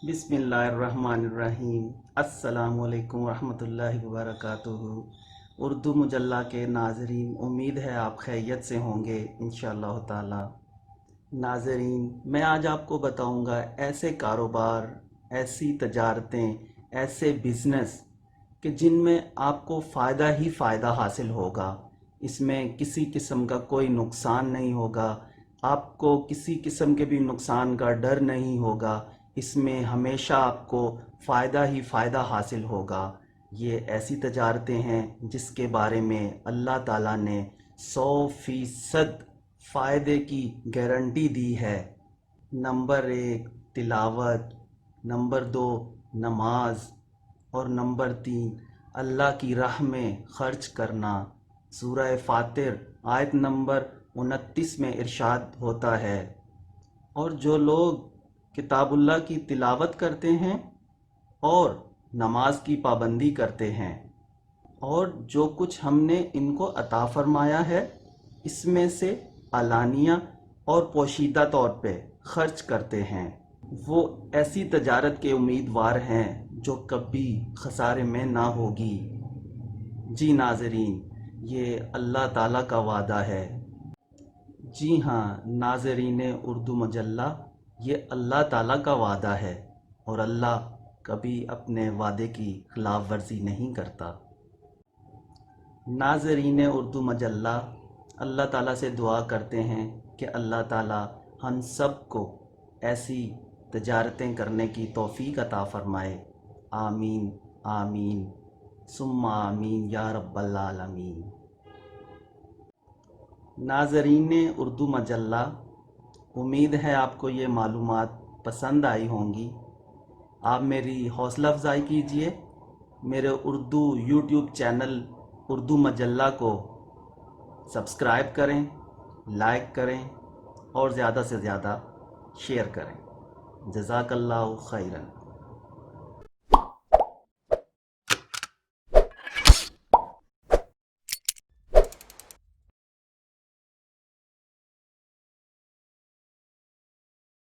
बिस्मिल्लाहिर्रहमानिर्रहीम। अस्सलामु अलैकुम वरहमतुल्लाहि वबरकातुहू। उर्दू मुजल्ला के नाज़रीन, उम्मीद है आप खैरियत से होंगे इंशाअल्लाह ताला। नाज़रीन, मैं आज आपको बताऊंगा ऐसे कारोबार, ऐसी तजारतें, ऐसे बिज़नेस कि जिनमें आपको फ़ायदा ही फ़ायदा हासिल होगा। इसमें किसी किस्म का कोई नुकसान नहीं होगा, आपको किसी किस्म के भी नुकसान का डर नहीं होगा। इसमें हमेशा आपको फ़ायदा ही फ़ायदा हासिल होगा। ये ऐसी तजारतें हैं जिसके बारे में अल्लाह ताला ने 100% फ़ायदे की गारंटी दी है। नंबर 1 तिलावत, नंबर 2 नमाज और नंबर 3 अल्लाह की राह में खर्च करना। सूरह फातिर आयत नंबर 29 में इरशाद होता है, और जो लोग किताबुल्लाह की तिलावत करते हैं और नमाज की पाबंदी करते हैं और जो कुछ हमने इनको अता फरमाया है इसमें से अलानिया और पोशीदा तौर पे खर्च करते हैं, वो ऐसी तजारत के उम्मीदवार हैं जो कभी खसारे में ना होगी। जी नाज़रीन, ये अल्लाह ताला का वादा है। जी हाँ नाज़रीन उर्दू मजल्ला, ये अल्लाह ताला का वादा है और अल्लाह कभी अपने वादे की खिलाफ वर्जी नहीं करता। नाज़रीन उर्दू मजल्ला, अल्लाह ताला से दुआ करते हैं कि अल्लाह ताला हम सब को ऐसी तजारतें करने की तौफ़ीक अता फ़रमाए। आमीन आमीन सुम्मा आमीन या रब्बल आलमीन। नाज़रीन उर्दू मजल्ला, उम्मीद है आपको ये मालूमात पसंद आई होंगी। आप मेरी हौसला अफजाई कीजिए, मेरे उर्दू यूट्यूब चैनल उर्दू मजल्ला को सब्सक्राइब करें, लाइक करें और ज़्यादा से ज़्यादा शेयर करें। जज़ाकल्लाहु खैरन।